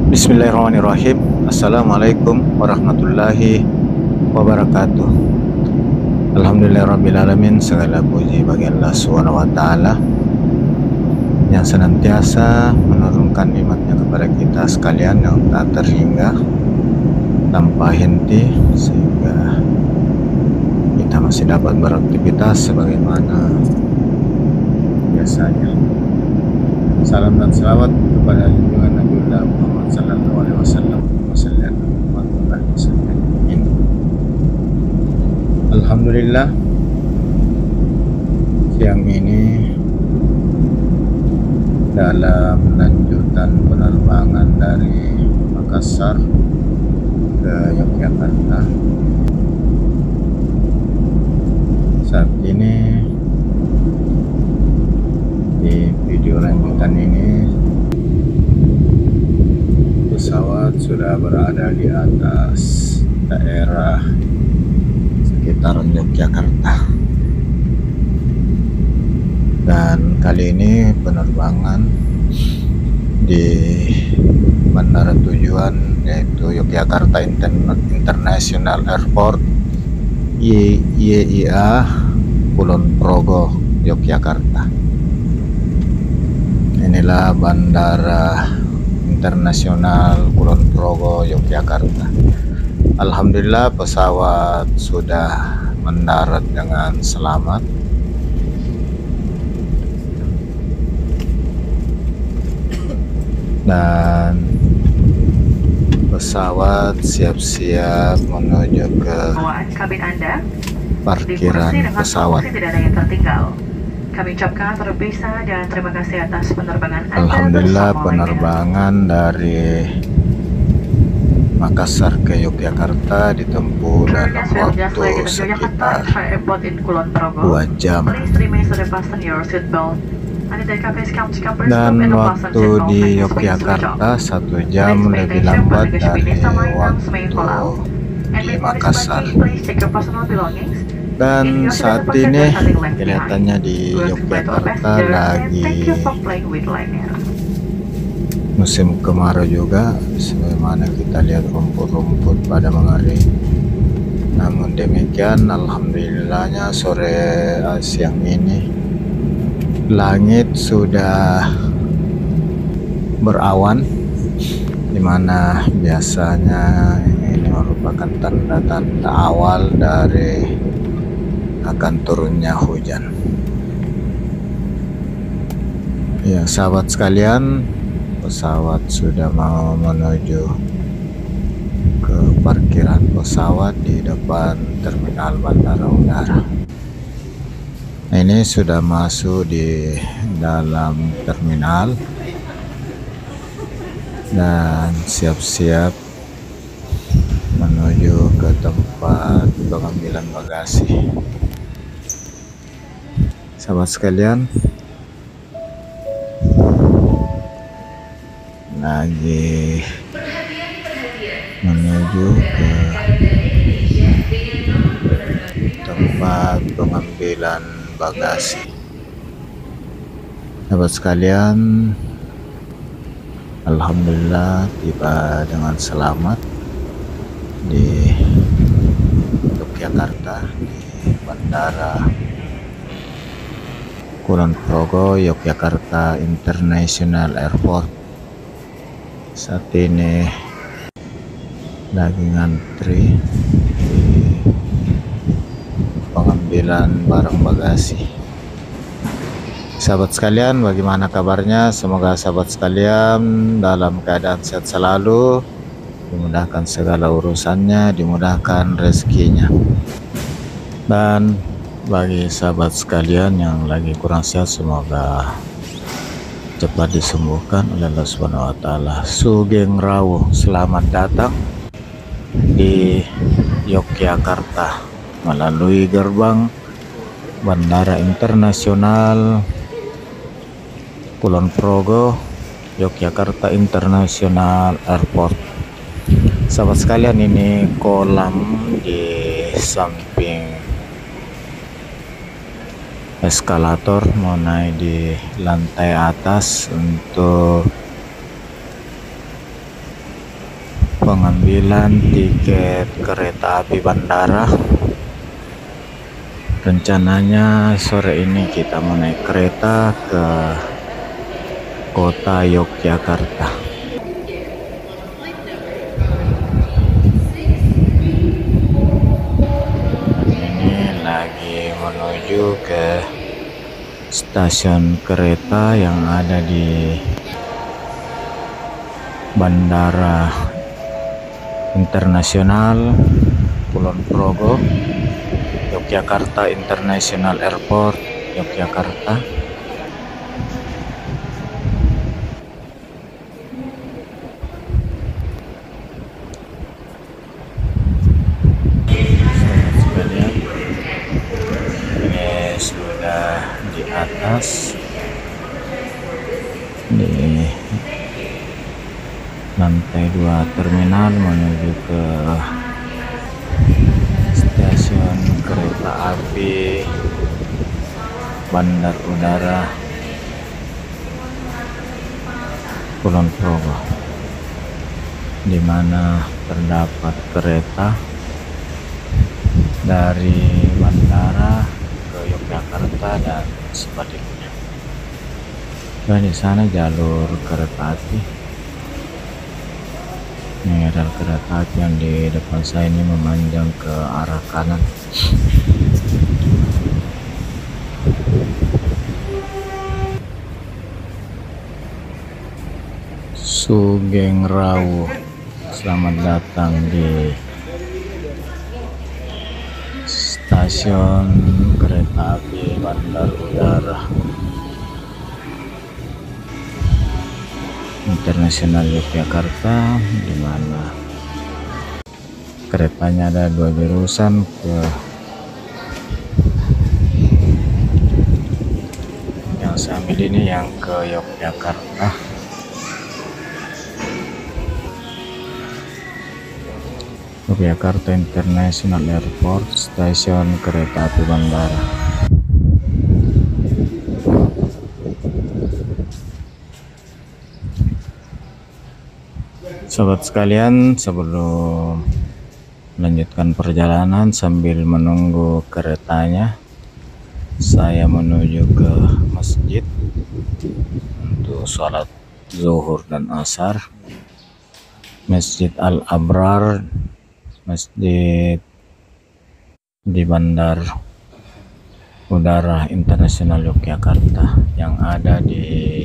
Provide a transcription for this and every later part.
Bismillahirrahmanirrahim. Assalamualaikum warahmatullahi wabarakatuh. Alhamdulillahirrabbilalamin. Segala puji bagi Allah SWT yang senantiasa menurunkan nikmatnya kepada kita sekalian yang tak terhingga tanpa henti, sehingga kita masih dapat beraktivitas sebagaimana biasanya. Salam dan salawat kepada junjungan Nabiullah Muhammad sallallahu alaihi wasallam. Alhamdulillah, siang ini dalam lanjutan penerbangan dari Makassar ke Yogyakarta. Saat ini di video lanjutan ini pesawat sudah berada di atas daerah sekitaran Yogyakarta, dan kali ini penerbangan di bandara tujuan yaitu Yogyakarta International Airport YIA Kulon Progo, Yogyakarta. Inilah Bandara Internasional Kulon Progo, Yogyakarta. Alhamdulillah, pesawat sudah mendarat dengan selamat. Dan pesawat siap-siap menuju ke kabin Anda. parkiran pesawat. Tidak ada yang tertinggal. Kami ucapkan terpisah dan terima kasih atas penerbangan Anda. Alhamdulillah, penerbangan dari Makassar ke Yogyakarta ditempuh dalam waktu sekitar 2 jam. Dan waktu di Yogyakarta 1 jam lebih lambat dari waktu di Makassar. Dan saat ini kelihatannya di Yogyakarta lagi musim kemarau juga, sebagaimana kita lihat rumput-rumput pada mengering. Namun demikian, alhamdulillahnya sore siang ini langit sudah berawan, dimana biasanya ini merupakan tanda-tanda awal dari akan turunnya hujan. Ya, sahabat sekalian, pesawat sudah mau menuju ke parkiran pesawat di depan terminal bandara udara. Ini sudah masuk di dalam terminal dan siap-siap menuju ke tempat pengambilan bagasi. Sahabat sekalian, lagi menuju ke tempat pengambilan bagasi. Sahabat sekalian, alhamdulillah tiba dengan selamat di Yogyakarta, di Bandara Kulon Progo Yogyakarta International Airport. Saat ini lagi ngantri di pengambilan barang bagasi. Sahabat sekalian, bagaimana kabarnya? Semoga sahabat sekalian dalam keadaan sehat selalu, dimudahkan segala urusannya, dimudahkan rezekinya. Dan bagi sahabat sekalian yang lagi kurang sehat, semoga cepat disembuhkan oleh Allah Subhanahu wa taala. Sugeng Rawu, selamat datang di Yogyakarta melalui gerbang Bandara Internasional Kulon Progo Yogyakarta International Airport. Sahabat sekalian, ini kolam di samping eskalator mau naik di lantai atas untuk pengambilan tiket kereta api bandara. Rencananya sore ini kita mau naik kereta ke kota Yogyakarta. Ini lagi menuju ke stasiun kereta yang ada di Bandara Internasional Kulon Progo, Yogyakarta International Airport, Yogyakarta. Sahabat sekalian, ini sudah di atas di lantai 2 terminal menuju ke stasiun kereta api Bandar Udara Kulon Progo, di mana terdapat kereta dari bandara ke Yogyakarta dan sebaliknya. Dan di sana jalur kereta api. Ini adalah kereta api yang di depan saya ini memanjang ke arah kanan. Sugeng Rawu, selamat datang di stasiun kereta api Bandar Udara Internasional Yogyakarta, di mana keretanya ada 2 jurusan ke yang saya ambil ini yang ke Yogyakarta. Yogyakarta International Airport, stasiun kereta api bandara. Sahabat sekalian, sebelum melanjutkan perjalanan sambil menunggu keretanya, saya menuju ke masjid untuk sholat zuhur dan asar. Masjid Al-Abrar, masjid di Bandar Udara Internasional Yogyakarta yang ada di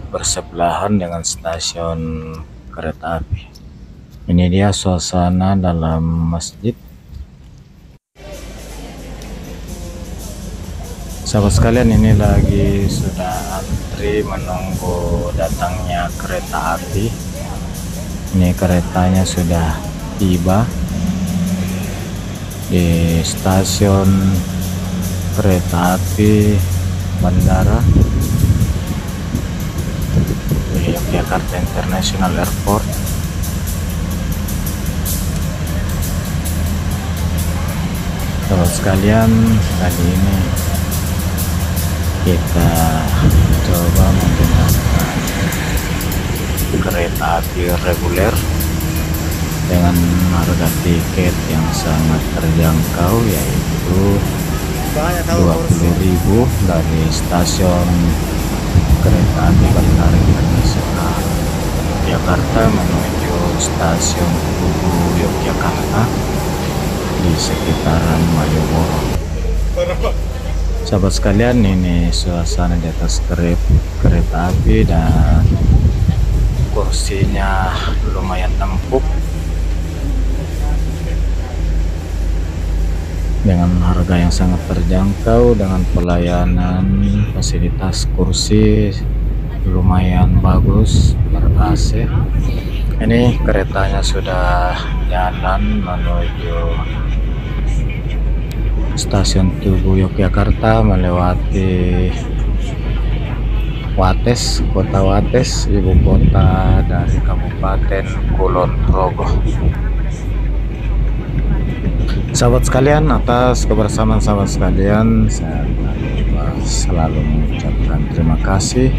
bersebelahan dengan stasiun kereta api. Ini dia suasana dalam masjid. Sahabat sekalian, ini lagi sudah antri menunggu datangnya kereta api. Ini keretanya sudah tiba di stasiun kereta api bandara Yogyakarta International Airport. Sahabat sekalian, kali ini kita coba menggunakan kereta api reguler dengan harga tiket yang sangat terjangkau, yaitu 20.000 dari stasiun kereta api Bandara Internasional Yogyakarta menuju stasiun Tugu Yogyakarta di sekitaran Malioboro. Sahabat sekalian, ini suasana di atas kereta api dan kursinya lumayan empuk dengan harga yang sangat terjangkau, dengan pelayanan fasilitas kursi lumayan bagus, ber-AC. Ini keretanya sudah jalan menuju stasiun Tugu Yogyakarta, melewati Wates, kota Wates, ibu kota dari Kabupaten Kulon Progo. Sahabat sekalian, atas kebersamaan sahabat sekalian, saya selalu mengucapkan terima kasih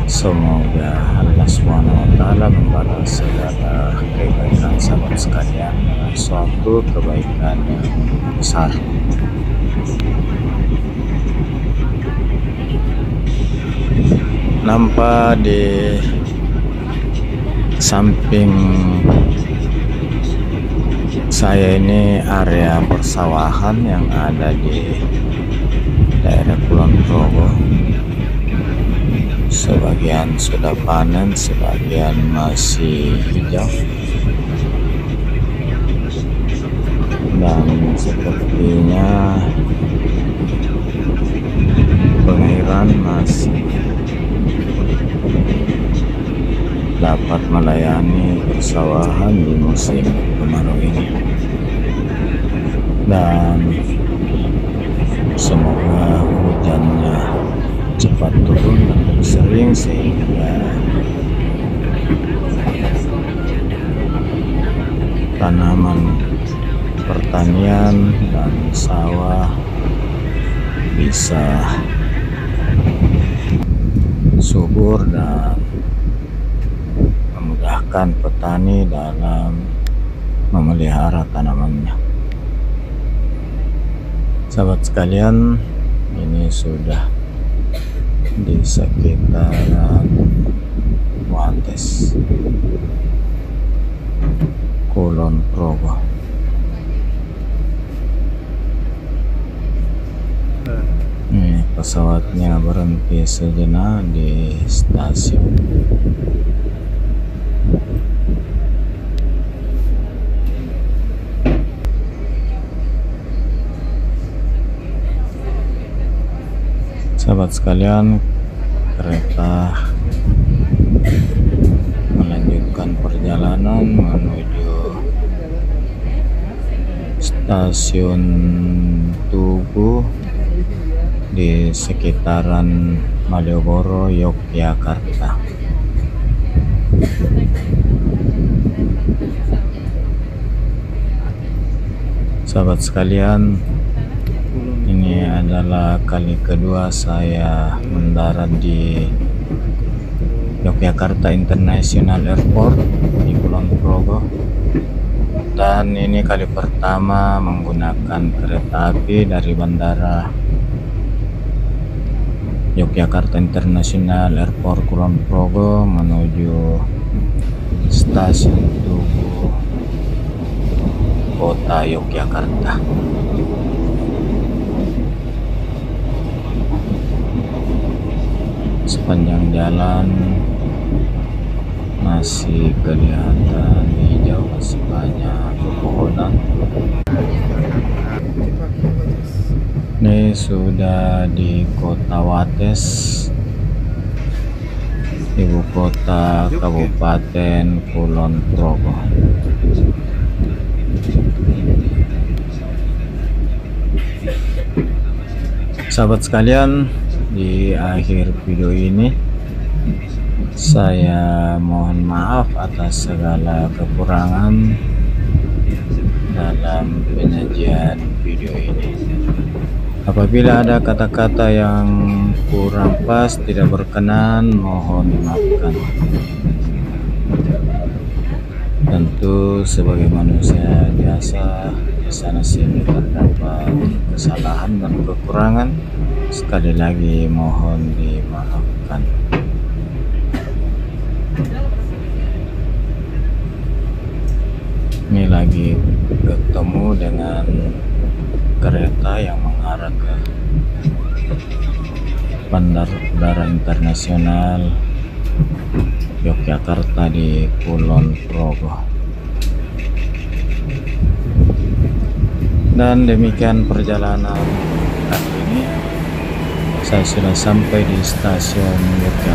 Semoga Allah SWT membalas segala kebaikan sahabat sekalian dengan suatu kebaikan yang besar. Nampak di samping saya ini area persawahan yang ada di daerah Kulon Progo. Sebagian sudah panen, sebagian masih hijau, dan sepertinya pengairan masih dapat melayani persawahan di musim kemarau ini, dan semoga hujannya cepat turun dan lebih sering sehingga tanaman pertanian dan sawah bisa subur dan memudahkan petani dalam memelihara tanamannya. Sahabat sekalian, ini sudah di sekitaran Wates, Kulon Progo. Ini pesawatnya berhenti sejenak di stasiun. Sahabat sekalian, kereta melanjutkan perjalanan menuju stasiun Tugu di sekitaran Malioboro, Yogyakarta. Sahabat sekalian, ini adalah kali kedua saya mendarat di Yogyakarta International Airport di Kulon Progo, dan ini kali pertama menggunakan kereta api dari bandara Yogyakarta International Airport Kulon Progo menuju stasiun Tugu, kota Yogyakarta. Sepanjang jalan masih kelihatan hijau, masih banyak pepohonan. Ini sudah di kota Wates, ibu kota Kabupaten Kulon Progo. Sahabat sekalian, di akhir video ini saya mohon maaf atas segala kekurangan dalam penyajian video ini. Apabila ada kata-kata yang kurang pas, tidak berkenan, mohon dimaafkan. Tentu sebagai manusia biasa, di sana sini terdapat kesalahan dan kekurangan. Sekali lagi mohon dimaafkan. Ini lagi ketemu dengan kereta yang mengarah ke Bandar Udara Internasional Yogyakarta di Kulon Progo. Dan demikian perjalanan kali ini. Saya sudah sampai di stasiun Yogyakarta.